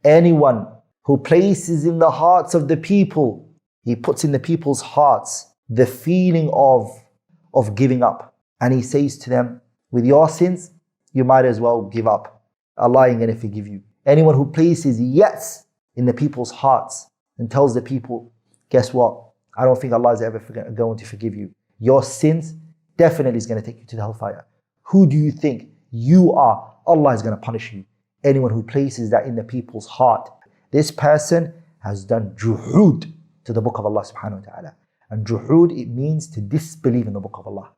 Anyone who places in the hearts of the people, he puts in the people's hearts the feeling of giving up. And he says to them, with your sins, you might as well give up. Allah ain't going to forgive you. Anyone who places yes in the people's hearts and tells the people, guess what? I don't think Allah is ever going to forgive you. Your sins definitely is going to take you to the hellfire. Who do you think you are? Allah is going to punish you. Anyone who places that in the people's heart, this person has done juhud to the book of Allah subhanahu wa ta'ala. And juhud, it means to disbelieve in the book of Allah.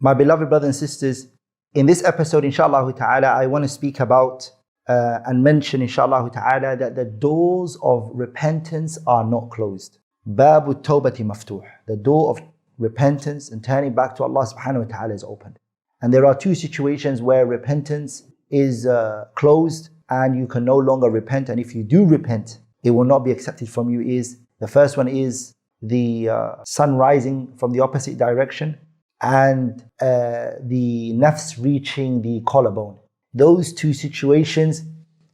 My beloved brothers and sisters, in this episode, inshallah ta'ala, I want to speak about and mention, inshallah ta'ala, that the doors of repentance are not closed. Babu tawbati maftuh. The door of repentance and turning back to Allah subhanahu wa ta'ala is opened. And there are two situations where repentance is closed and you can no longer repent. And if you do repent, it will not be accepted from you. The first one is the sun rising from the opposite direction and the nafs reaching the collarbone. Those two situations,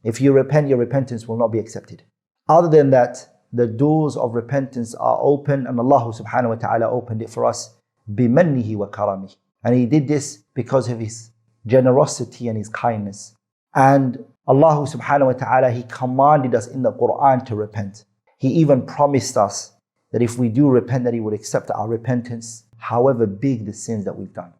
if you repent, your repentance will not be accepted. Other than that, the doors of repentance are open, and Allah subhanahu wa ta'ala opened it for us bimannihi wa karamihi. And He did this because of His generosity and His kindness. And Allah subhanahu wa ta'ala, He commanded us in the Qur'an to repent. He even promised us that if we do repent, that He would accept our repentance, however big the sins that we've done.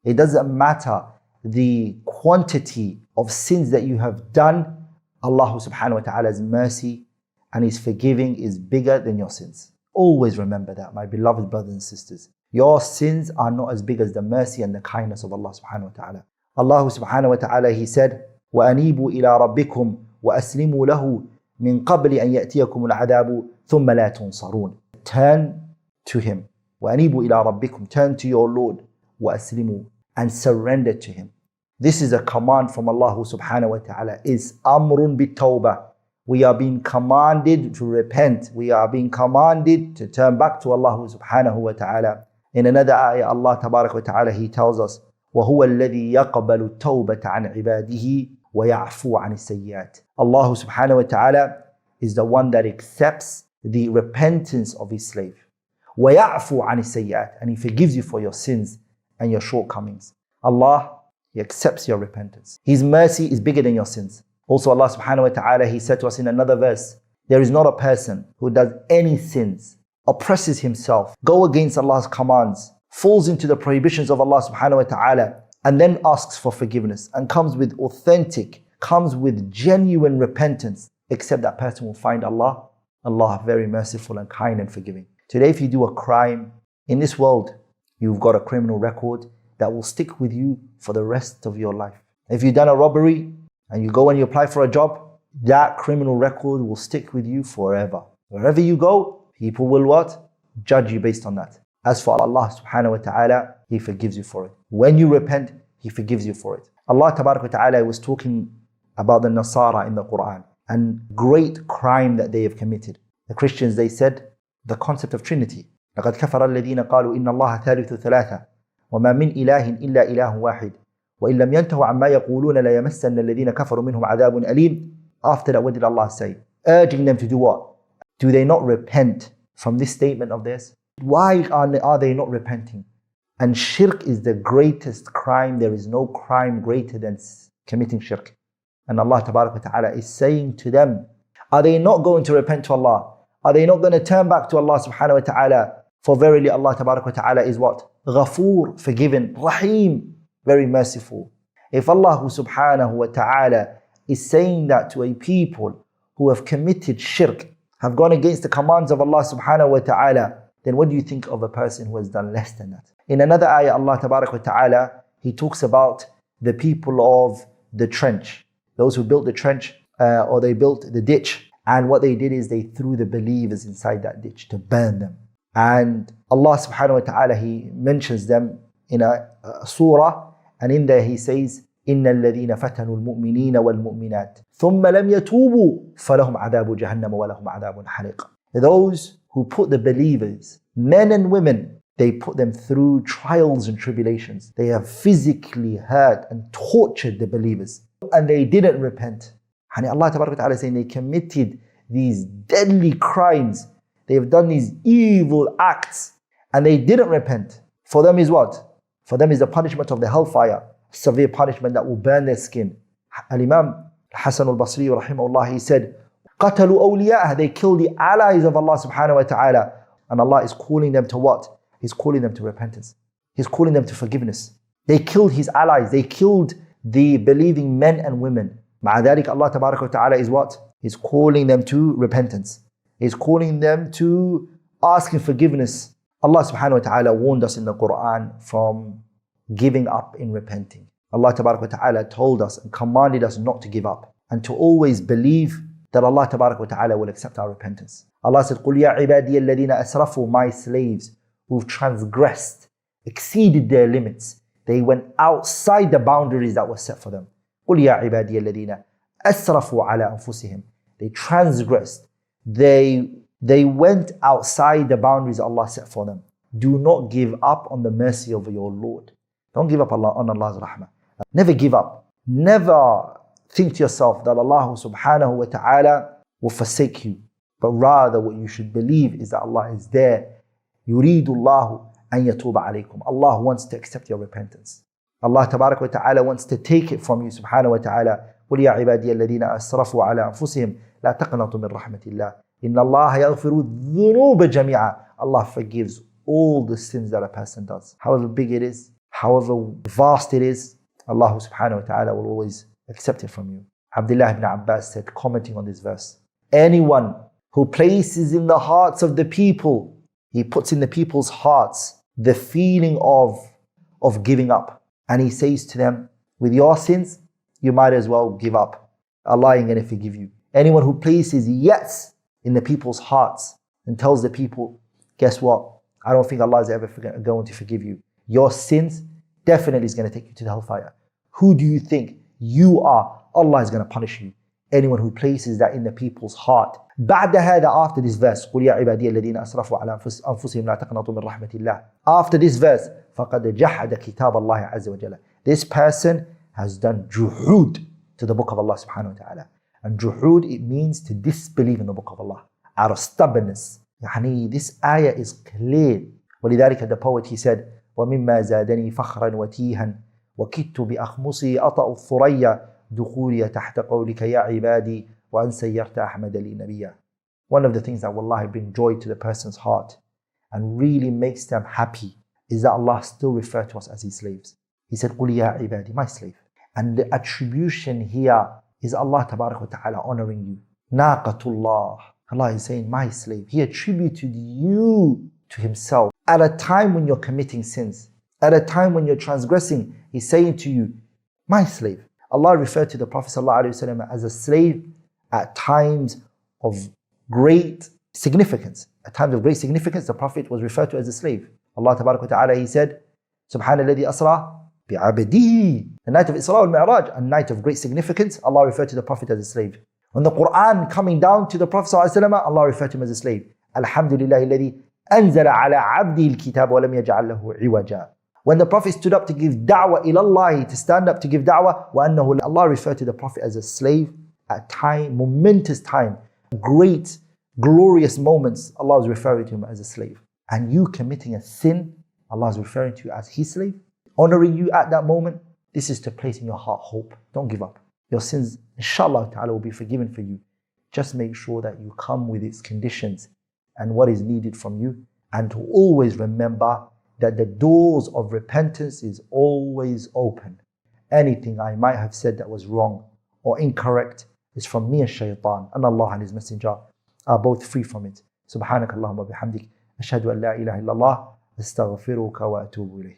It doesn't matter the quantity of sins that you have done, Allah subhanahu wa ta'ala's mercy and His forgiving is bigger than your sins. Always remember that, my beloved brothers and sisters. Your sins are not as big as the mercy and the kindness of Allah subhanahu wa ta'ala. Allah subhanahu wa ta'ala, He said, وَأَنِيبُوا إِلَىٰ رَبِّكُمْ وَأَسْلِمُوا لَهُ مِنْ قَبْلِ أَنْ يَأْتِيَكُمُ الْعَذَابُ ثُمَّ لَا تُنصَرُونَ. Turn to Him. وَأَنِيبُوا إِلَىٰ رَبِّكُمْ. Turn to your Lord. وَأَسْلِمُوا. And surrender to Him. This is a command from Allah subhanahu wa ta'ala. Is amrun bit-tawbah. We are being commanded to repent. We are being commanded to turn back to Allah subhanahu wa ta'ala. In another ayah, Allah tabarak wa ta'ala, He tells us, وَهُوَ الَّذِي يَقْبَلُ التَّوْبَةَ عَنْ عِبَادِهِ وَيَعْفُو عَنِ السَّيِّئَاتِ. Allah subhanahu wa ta'ala is the one that accepts the repentance of His slave. وَيَعْفُو عَنِ السَّيِّئَاتِ. And He forgives you for your sins and your shortcomings. Allah, He accepts your repentance. His mercy is bigger than your sins. Also Allah subhanahu wa ta'ala, He said to us in another verse, there is not a person who does any sins, oppresses himself, go against Allah's commands, falls into the prohibitions of Allah subhanahu wa ta'ala, and then asks for forgiveness and comes with genuine repentance, except that person will find Allah very merciful and kind and forgiving. Today, if you do a crime in this world, you've got a criminal record that will stick with you for the rest of your life. If you've done a robbery and you go and you apply for a job, that criminal record will stick with you forever. Wherever you go, people will what? Judge you based on that. As for Allah subhanahu wa ta'ala, He forgives you for it. When you repent, He forgives you for it. Allah tabarak wa ta'ala was talking about the Nasara in the Qur'an and great crime that they have committed. The Christians, they said the concept of Trinity. لَقَدْ كَفَرَ الَّذِينَ قَالُوا إِنَّ اللَّهَ ثَالِثُ ثَلَاثَةٍ وَمَا مِنْ إِلَهٍ إِلَّا إِلَهٌ وَاحِدٌ وَإِنْ لَمْ يَنْتَهُوا عَمَّا يَقُولُونَ لَيَمَسَّنَّ الَّذِينَ كَفَرُوا مِنْهُمْ عَذَابٌ أَلِيمٌ. After that, what did Allah say? Urging them to do what? Do they not repent from this statement of theirs? Why are they not repenting? And shirk is the greatest crime. There is no crime greater than committing shirk. And Allah tabarak wa ta'ala is saying to them, are they not going to repent to Allah? Are they not going to turn back to Allah subhanahu wa ta'ala? For verily Allah tabarak wa ta'ala is what? Ghafoor, forgiven, Rahim, very merciful. If Allah subhanahu wa ta'ala is saying that to a people who have committed shirk, have gone against the commands of Allah subhanahu wa ta'ala, then what do you think of a person who has done less than that? In another ayah, Allah tabarak wa ta'ala, He talks about the people of the trench. Those who built the trench or they built the ditch. And what they did is they threw the believers inside that ditch to burn them. And Allah subhanahu wa ta'ala, He mentions them in a surah. And in there He says, إِنَّ الَّذِينَ فَتَنُوا الْمُؤْمِنِينَ وَالْمُؤْمِنَاتِ ثُمَّ لَمْ يَتُوبُوا فَلَهُمْ عَذَابُ جَهَنَّمَ وَلَهُمْ عَذَابٌ حَرِيقٌ. Those who put the believers, men and women, they put them through trials and tribulations. They have physically hurt and tortured the believers. And they didn't repent. And Allah Tabaraka wa Ta'ala is saying they committed these deadly crimes. They have done these evil acts and they didn't repent. For them is what? For them is the punishment of the hellfire, severe punishment that will burn their skin. Al-Imam Hassan al-Basri rahimahullah, he said, قَتَلُوا أَوْلِيَاءَهَا, they kill the allies of Allah subhanahu wa ta'ala. And Allah is calling them to what? He's calling them to repentance. He's calling them to forgiveness. They killed His allies. They killed the believing men and women. مع ذلك Allah Tabaraka wa Ta'ala is what? He's calling them to repentance. He's calling them to asking forgiveness. Allah subhanahu wa ta'ala warned us in the Qur'an from giving up in repenting. Allah Tabaraka wa Ta'ala told us and commanded us not to give up and to always believe that Allah Tabaraka wa Ta'ala will accept our repentance. Allah said, قُلْ يَا عِبَادِيَ الَّذِينَ أَسْرَفُوا, my slaves who've transgressed, exceeded their limits. They went outside the boundaries that were set for them. قُلْ يَا عِبَادِيَ الَّذِينَ أَسْرَفُوا عَلَى أَنفُسِهِمْ. They transgressed. They went outside the boundaries Allah set for them. Do not give up on the mercy of your Lord. Don't give up on Allah's rahmah. Never give up. Never think to yourself that Allah subhanahu wa ta'ala will forsake you. But rather what you should believe is that Allah is there. يُرِيدُ اللَّهُ أَن يَتُوبَ عَلَيْكُمْ. Allah wants to accept your repentance. Allah tabarak wa ta'ala wants to take it from you subhanahu wa ta'ala. قُلْ يَا عِبَادِيَ الَّذِينَ أَسْرَفُوا عَلَى أَنفُسِهِمْ لَا تَقْنَطُوا مِنْ رَحْمَةِ اللَّهِ إِنَّ اللَّهَ يَغْفِرُ الذُّنُوبَ جَمِيعًا. Allah forgives all the sins that a person does. However big it is, however vast it is, Allah subhanahu wa ta'ala will always accept it from you. Abdullah ibn Abbas said, commenting on this verse, anyone who places in the hearts of the people, he puts in the people's hearts the feeling of giving up. And he says to them, with your sins, you might as well give up. Allah ain't going to forgive you. Anyone who places yes in the people's hearts and tells the people, guess what? I don't think Allah is ever going to forgive you. Your sins definitely is going to take you to the hellfire. Who do you think you are? Allah is going to punish you. Anyone who places that in the people's heart. بعد هذا, after this verse, قُلْ يَا عِبَادِيَ الَّذِينَ أَسْرَفُوا عَلَى أَنفُسِهِمْ لَا تَقْنَطُوا مِنْ رَحْمَةِ اللَّهِ. After this verse, فَقَدْ جَحَدَ كِتَابَ اللَّهِ عَزَّ وَجَلَّ. This person has done juhud to the book of Allah subhanahu wa ta'ala. And juhud, it means to disbelieve in the book of Allah. Out of stubbornness. يعني this ayah is clear. ولذلك the poet, he said, وَمِمَّا زَادَنِي فَخْرًا وَتِيهًا وَكِدْتُ بِأَخْمُصِي أَطَأُ الثُّرَيَّ دخولي تحت قولك يا عبادي وأن سيرت أحمد لي نبيا. One of the things that wallahi bring joy to the person's heart and really makes them happy is that Allah still refers to us as His slaves. He said, قُلْ يَا عِبَادِي, my slave. And the attribution here is Allah tabarak wa ta'ala honoring you. نَاقَةُ Allah is saying, my slave. He attributed you to Himself at a time when you're committing sins. At a time when you're transgressing, He's saying to you, my slave. Allah referred to the Prophet ﷺ as a slave at times of great significance. At times of great significance, the Prophet was referred to as a slave. Allah Tabaraka wa Ta'ala, He said, Subhana alladhi asra bi'abdihi. The night of Isra al-Mi'raj, a night of great significance, Allah referred to the Prophet as a slave. When the Qur'an coming down to the Prophet ﷺ, Allah referred to him as a slave. Alhamdulillah alladhi anzala ala abdihi al-kitab wa lam yaj'al lahu iwaja. When the Prophet stood up to give da'wah ilallah, to stand up to give da'wah, وَأَنَّهُ, Allah referred to the Prophet as a slave at time, momentous time, great, glorious moments. Allah was referring to him as a slave. And you committing a sin, Allah is referring to you as His slave, honoring you at that moment. This is to place in your heart hope. Don't give up. Your sins, inshallah ta'ala, will be forgiven for you. Just make sure that you come with its conditions and what is needed from you. And to always remember that the doors of repentance is always open. Anything I might have said that was wrong or incorrect is from me and Shaytan, and Allah and His Messenger are both free from it. Subhanakallahumma bihamdik, ashhadu an la ilaha illallah, astaghfiruka wa atubu ilayh.